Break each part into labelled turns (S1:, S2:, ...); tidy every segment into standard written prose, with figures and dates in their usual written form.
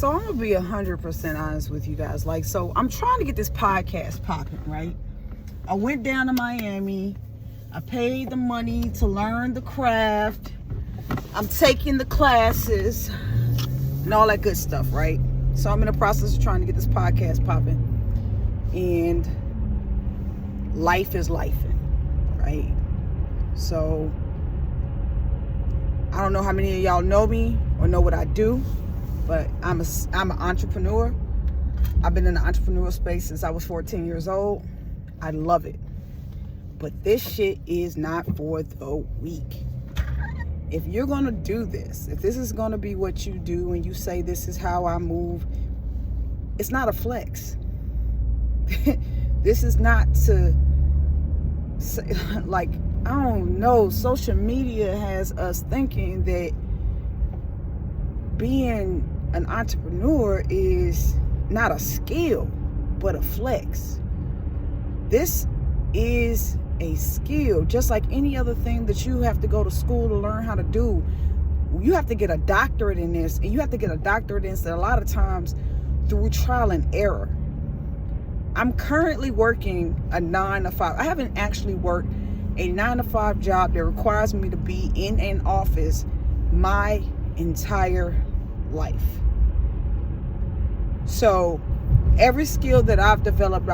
S1: So I'm gonna be 100% honest with you guys. Like, so I'm trying to get this podcast popping, right? I went down to Miami. I paid the money to learn the craft. I'm taking the classes and all that good stuff, right? So I'm in the process of trying to get this podcast popping. And life is lifing, right? So I don't know how many of y'all know me or know what I do, but I'm an entrepreneur. I've been in the entrepreneurial space since I was 14 years old. I love it. But this shit is not for the weak. If you're going to do this, if this is going to be what you do and you say this is how I move, it's not a flex. This is not to say, like, I don't know, social media has us thinking that being an entrepreneur is not a skill, but a flex. This is a skill, just like any other thing that you have to go to school to learn how to do. You have to get a doctorate in this, and you have to get a doctorate in this a lot of times through trial and error. I'm currently working a 9-to-5. I haven't actually worked a 9-to-5 job that requires me to be in an office my entire life. So every skill that I've developed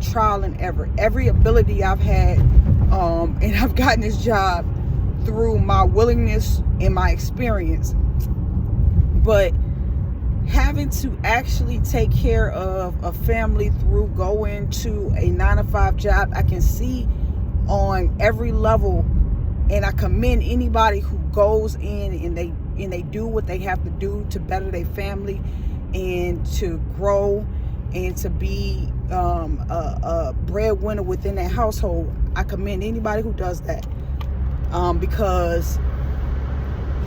S1: trial and error. Every ability I've had, and I've gotten this job through my willingness and my experience. But having to actually take care of a family through going to a 9-to-5 job, I can see on every level, and I commend anybody who goes in and they do what they have to do to better their family and to grow and to be a breadwinner within that household. I commend anybody who does that, because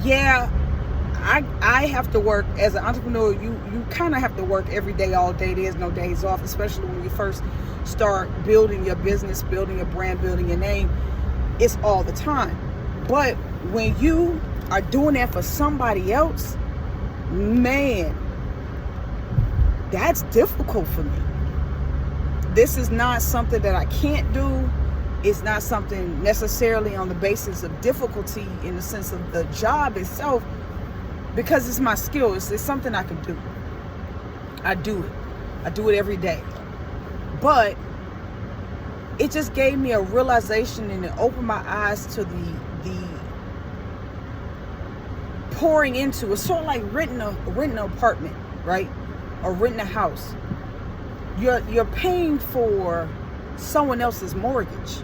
S1: I have to work as an entrepreneur. You kind of have to work every day, all day. There's no days off, especially when you first start building your business, building your brand, building your name. It's all the time. But when you are doing that for somebody else, man, that's difficult for me. This is not something that I can't do. It's not something necessarily on the basis of difficulty in the sense of the job itself, because it's my skill. It's something I can do. I do it. I do it every day. But it just gave me a realization, and it opened my eyes to the pouring into. It's sort of like renting an apartment, right? Or renting a house. You're paying for someone else's mortgage.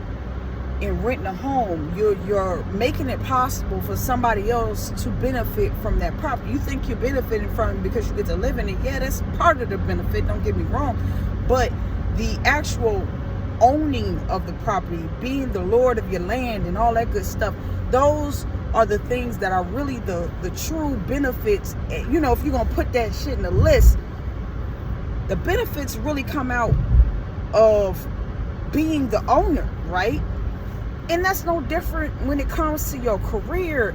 S1: In renting a home, you're making it possible for somebody else to benefit from that property. You think you're benefiting from it because you get to live in it. Yeah, that's part of the benefit, don't get me wrong. But the actual owning of the property, being the lord of your land and all that good stuff, those are the things that are really the true benefits. You know, if you're going to put that shit in the list, the benefits really come out of being the owner, right? And that's no different when it comes to your career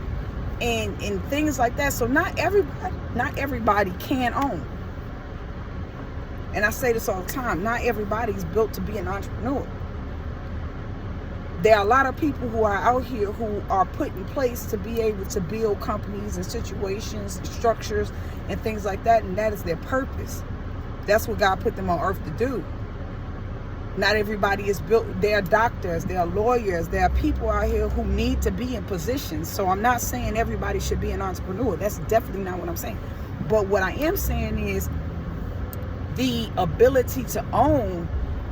S1: and things like that. So not everybody can own. And I say this all the time, not everybody's built to be an entrepreneur. There are a lot of people who are out here who are put in place to be able to build companies and situations and structures and things like that, and that is their purpose. That's what God put them on earth to do. Not everybody is built. There are doctors, there are lawyers, there are people out here who need to be in positions. So I'm not saying everybody should be an entrepreneur. That's definitely not what I'm saying. But what I am saying is the ability to own.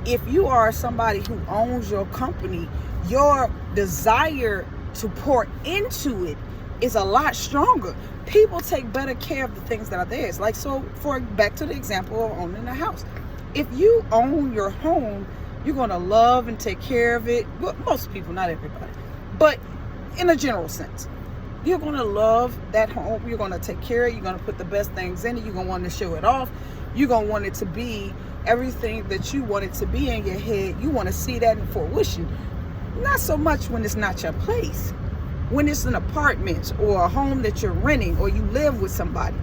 S1: If you are somebody who owns your company, your desire to pour into it is a lot stronger. People take better care of the things that are theirs. Like, so for back to the example of owning a house. If you own your home, you're going to love and take care of it. Well, most people, not everybody, but in a general sense, you're going to love that home. You're going to take care of it. You're going to put the best things in it. You're going to want to show it off. You're going to want it to be everything that you want it to be in your head. You want to see that in fruition. Not so much when it's not your place. When it's an apartment or a home that you're renting or you live with somebody.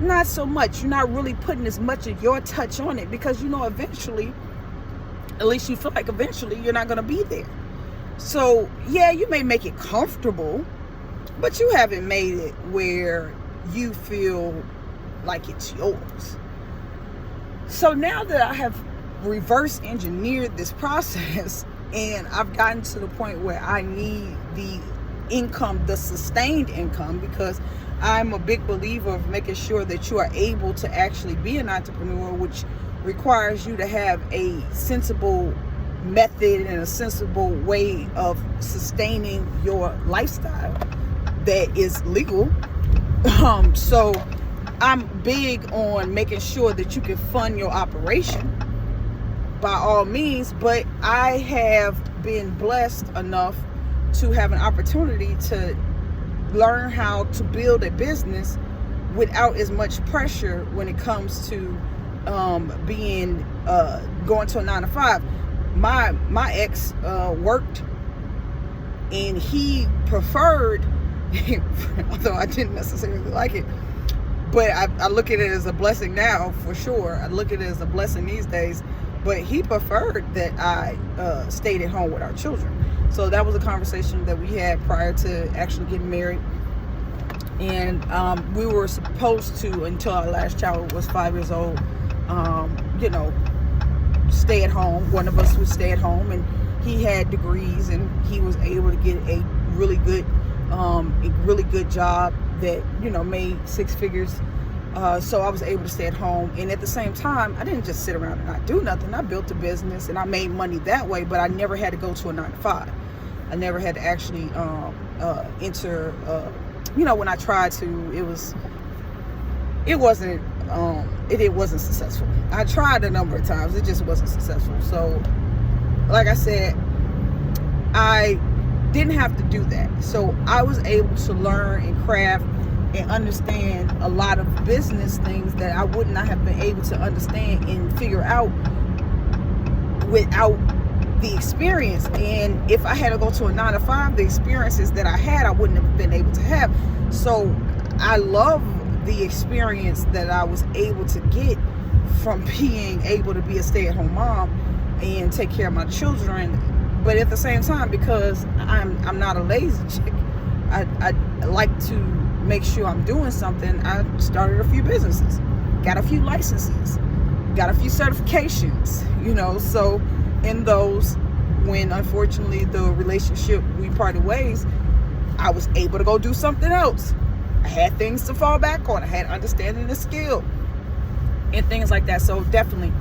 S1: not so much. You're not really putting as much of your touch on it, because you know eventually, at least you feel like eventually, you're not going to be there. So yeah, you may make it comfortable, but you haven't made it where you feel like it's yours. So now that I have reverse engineered this process, and I've gotten to the point where I need the income, the sustained income, because I'm a big believer of making sure that you are able to actually be an entrepreneur, which requires you to have a sensible method and a sensible way of sustaining your lifestyle that is legal. So I'm big on making sure that you can fund your operation by all means, but I have been blessed enough to have an opportunity to learn how to build a business without as much pressure when it comes to being going to a 9-to-5. My ex worked, and he preferred, although I didn't necessarily like it, but I look at it as a blessing now, for sure. I look at it as a blessing these days. But he preferred that I stayed at home with our children. So that was a conversation that we had prior to actually getting married. And we were supposed to, until our last child was 5 years old, stay at home. One of us would stay at home, and he had degrees, and he was able to get a really good job that, made six figures. So I was able to stay at home, and at the same time, I didn't just sit around and not do nothing. I built a business, and I made money that way, but I never had to go to a 9-to-5. I never had to actually enter. When I tried to, it wasn't successful. I tried a number of times, it just wasn't successful. So, like I said, I didn't have to do that. So I was able to learn and craft and understand a lot of business things that I would not have been able to understand and figure out without the experience. And if I had to go to a 9-to-5, the experiences that I had, I wouldn't have been able to have. So I love the experience that I was able to get from being able to be a stay-at-home mom and take care of my children. But at the same time, because I'm not a lazy chick, I like to make sure I'm doing something. I started a few businesses, got a few licenses, got a few certifications, so in those, when unfortunately the relationship, we parted ways, I was able to go do something else. I had things to fall back on. I had understanding the skill and things like that. So definitely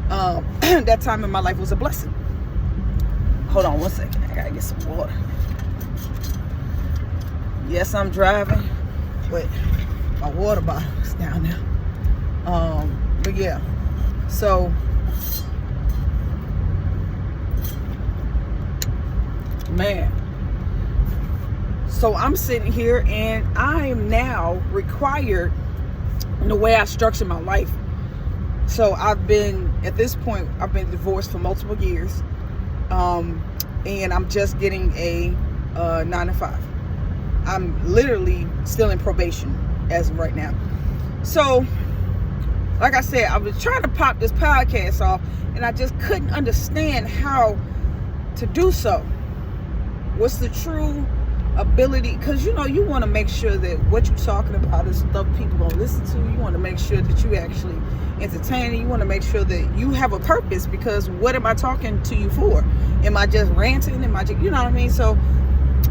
S1: that time in my life was a blessing. Hold on one second, I gotta get some water. Yes, I'm driving, but my water bottle is down there. But yeah, so man, so I'm sitting here, and I am now required in the way I structure my life. So at this point, I've been divorced for multiple years, and I'm just getting a 9-to-5. I'm literally still in probation as of right now. So, like I said, I was trying to pop this podcast off, and I just couldn't understand how to do so. What's the true ability? Because, you want to make sure that what you're talking about is stuff people going to listen to. You want to make sure that you actually entertaining. You want to make sure that you have a purpose, because what am I talking to you for? Am I just ranting? Am I just, you know what I mean? So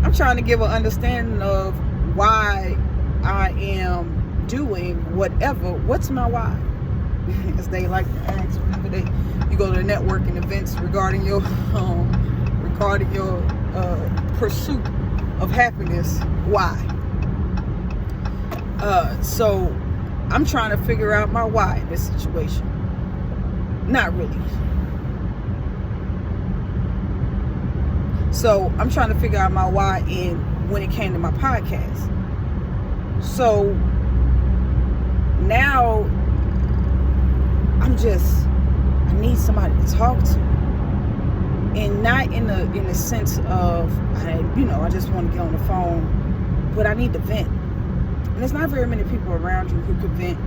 S1: I'm trying to give an understanding of why I am doing whatever. What's my why? As they like to ask whenever you go to networking events regarding your pursuit of happiness. Why? So I'm trying to figure out my why in this situation. Not really. So I'm trying to figure out my why when it came to my podcast. So now I need somebody to talk to, and not in a sense of I just want to get on the phone, but I need to vent. And there's not very many people around you who could vent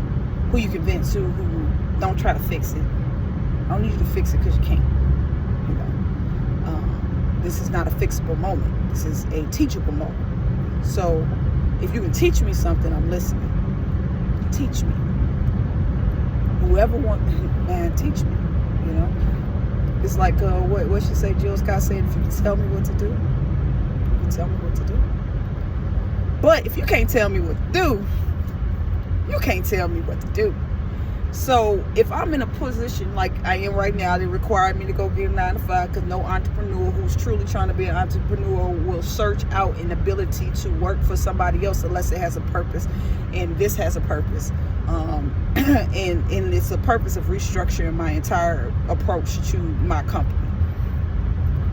S1: who you can vent to, who don't try to fix it. I don't need you to fix it because you can't. You know, this is not a fixable moment. This is a teachable moment. So if you can teach me something, I'm listening. Teach me. Whoever wants, man, teach me. You know, it's like what she say. Jill Scott said, "If you can tell me what to do, you can tell me what to do. But if you can't tell me what to do, you can't tell me what to do." So if I'm in a position like I am right now, they require me to go get a 9 to 5, because no entrepreneur who's truly trying to be an entrepreneur will search out an ability to work for somebody else unless it has a purpose. And this has a purpose. And it's a purpose of restructuring my entire approach to my company.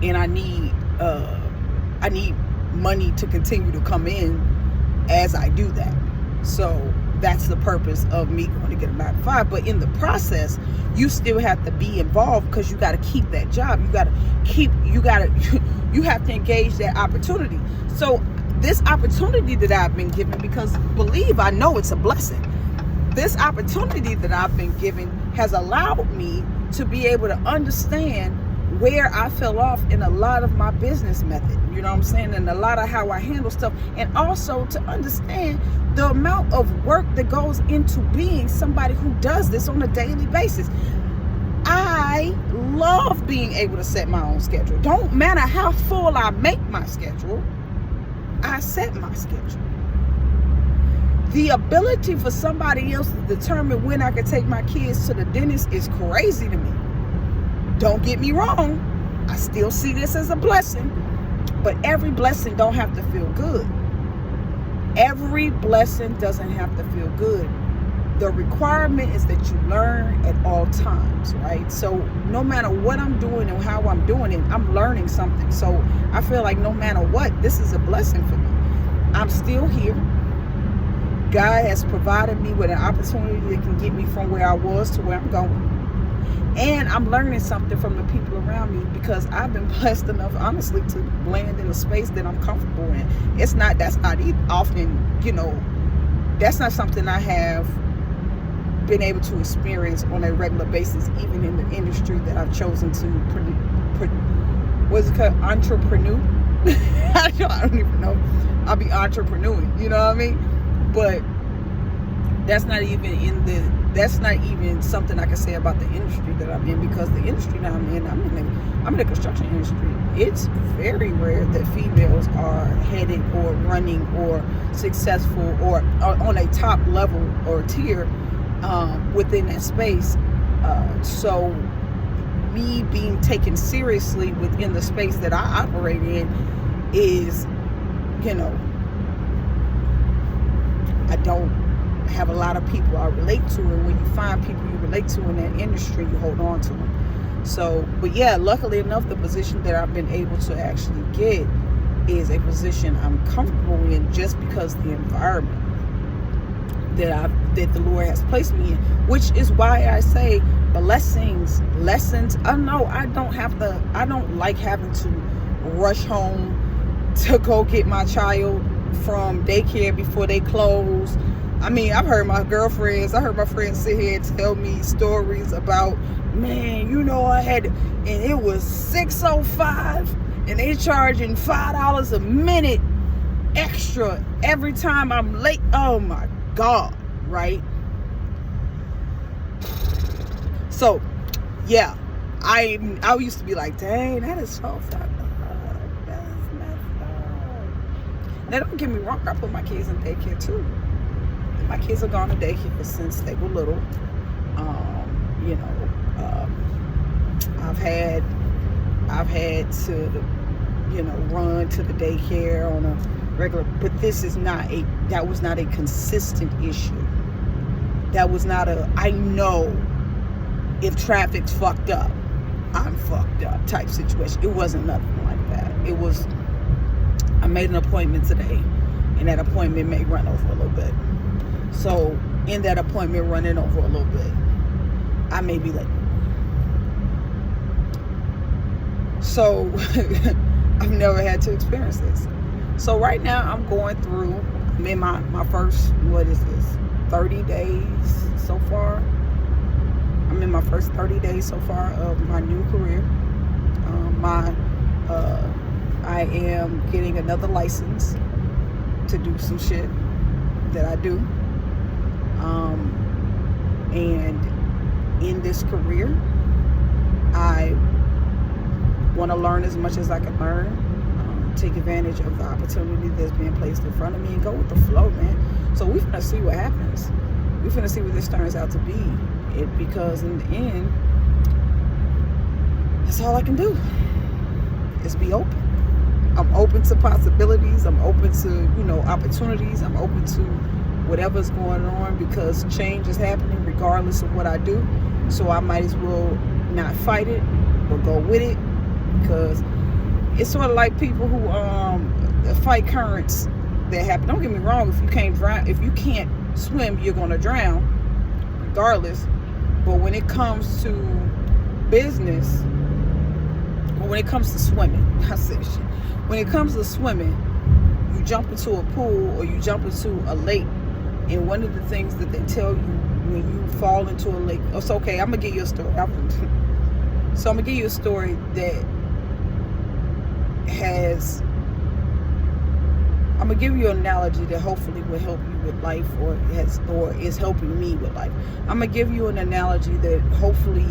S1: And I need money to continue to come in as I do that. So that's the purpose of me going to get a 9 to 5. But in the process, you still have to be involved, because you got to keep that job. You have to engage that opportunity. So this opportunity that I've been given, because believe I know it's a blessing. This opportunity that I've been given has allowed me to be able to understand where I fell off in a lot of my business method, you know what I'm saying, and a lot of how I handle stuff, and also to understand the amount of work that goes into being somebody who does this on a daily basis. I love being able to set my own schedule. Don't matter how full I make my schedule, I set my schedule. The ability for somebody else to determine when I can take my kids to the dentist is crazy to me. Don't get me wrong, I still see this as a blessing, but every blessing don't have to feel good. Every blessing doesn't have to feel good. The requirement is that you learn at all times, right? So no matter what I'm doing and how I'm doing it, I'm learning something. So I feel like no matter what, this is a blessing for me. I'm still here. God has provided me with an opportunity that can get me from where I was to where I'm going. And I'm learning something from the people around me, because I've been blessed enough, honestly, to land in a space that I'm comfortable in. That's not often, you know, that's not something I have been able to experience on a regular basis, even in the industry that I've chosen to what's it called? Entrepreneur? I don't even know. I'll be entrepreneuring, you know what I mean? But that's not even something I can say about the industry that I'm in, because the industry that I'm in the construction industry. It's very rare that females are headed or running or successful or on a top level or tier within that space. So me being taken seriously within the space that I operate in is, you know, I don't have a lot of people I relate to, and when you find people you relate to in that industry, you hold on to them. So, but yeah, luckily enough, the position that I've been able to actually get is a position I'm comfortable in, just because the environment that the Lord has placed me in, which is why I say blessings, lessons. I know I don't like having to rush home to go get my child from daycare before they close. I mean, I heard my friends sit here and tell me stories about, man, you know, and it was 6:05 and they charging $5 a minute extra every time I'm late. Oh my God, right? So, yeah, I used to be like, dang, that is so fucked up. That's messed up. Now, don't get me wrong, I put my kids in daycare too. My kids have gone to daycare since they were little. You know, I've had to, you know, run to the daycare on a regular, but that was not a consistent issue. That was not I know if traffic's fucked up, I'm fucked up type situation. It wasn't nothing like that. It was, I made an appointment today, and that appointment may run over a little bit. So in that appointment running over a little bit, I may be late. So I've never had to experience this. So right now I'm going through I'm in my first, what is this, 30 days so far. I'm in my first 30 days so far of my new career. I am getting another license to do some shit that I do. And in this career, I want to learn as much as I can learn, take advantage of the opportunity that's being placed in front of me, and go with the flow, man. So we're gonna see what happens. We're gonna see what this turns out to be. Because in the end, that's all I can do is be open. I'm open to possibilities. I'm open to, opportunities. I'm open to whatever's going on, because change is happening regardless of what I do. So I might as well not fight it or go with it, because it's sort of like people who fight currents that happen. Don't get me wrong, if you can't swim, you're gonna drown regardless. But when it comes to business, or when it comes to swimming, I said shit. When it comes to swimming, you jump into a pool or you jump into a lake, and one of the things that they tell you when you fall into a lake, it's okay, I'm gonna give you a story. So I'm gonna give you a story that I'm gonna give you an analogy that hopefully will help you with life, or is helping me with life. I'm gonna give you an analogy that hopefully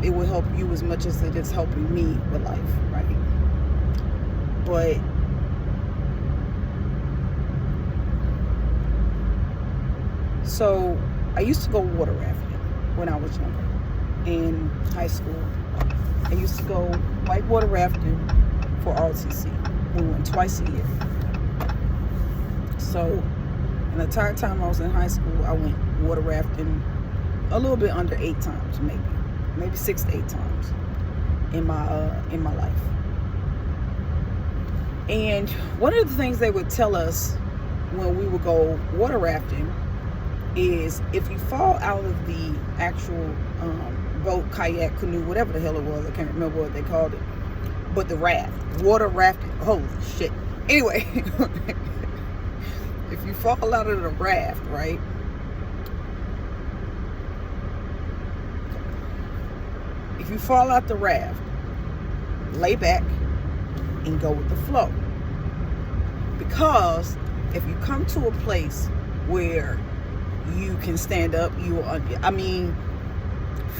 S1: it will help you as much as it is helping me with life, right? But so I used to go water rafting when I was younger, in high school. I used to go whitewater rafting for ROTC. We went twice a year. So, in the entire time I was in high school, I went water rafting a little bit under 8 times, maybe 6 to 8 times in my life. And one of the things they would tell us when we would go water rafting is, if you fall out of the actual boat, kayak, canoe, whatever the hell it was, I can't remember what they called it, but the raft, water rafting, holy shit. Anyway, if you fall out of the raft, right, if you fall out the raft, lay back and go with the flow. Because if you come to a place where you can stand up,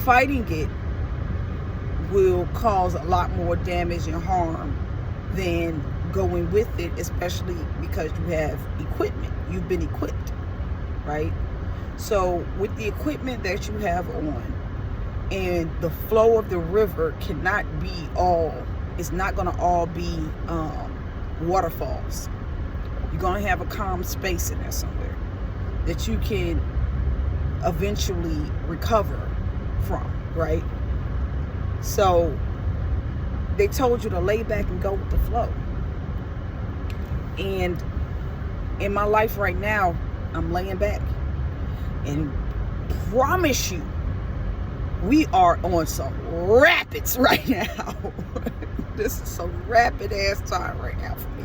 S1: fighting it will cause a lot more damage and harm than going with it, especially because you have equipment. You've been equipped, right? So with the equipment that you have on, and the flow of the river cannot be it's not going to all be waterfalls. You're going to have a calm space in there somewhere that you can eventually recover from, right? So they told you to lay back and go with the flow. And in my life right now, I'm laying back, and promise you, we are on some rapids right now. This is some rapid ass time right now for me.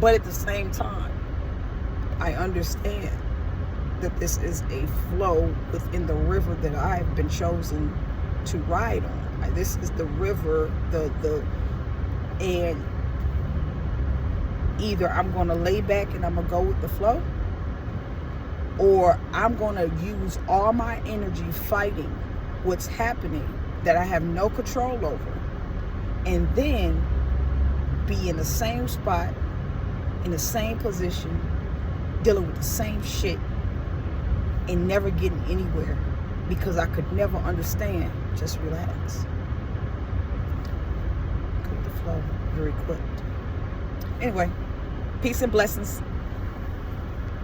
S1: But at the same time, I understand that this is a flow within the river that I've been chosen to ride on. This is the river, and either I'm going to lay back and I'm going to go with the flow, or I'm going to use all my energy fighting what's happening that I have no control over, and then be in the same spot, in the same position, dealing with the same shit, and never getting anywhere, because I could never understand. Just relax. Go with the flow. You're equipped. Anyway, peace and blessings.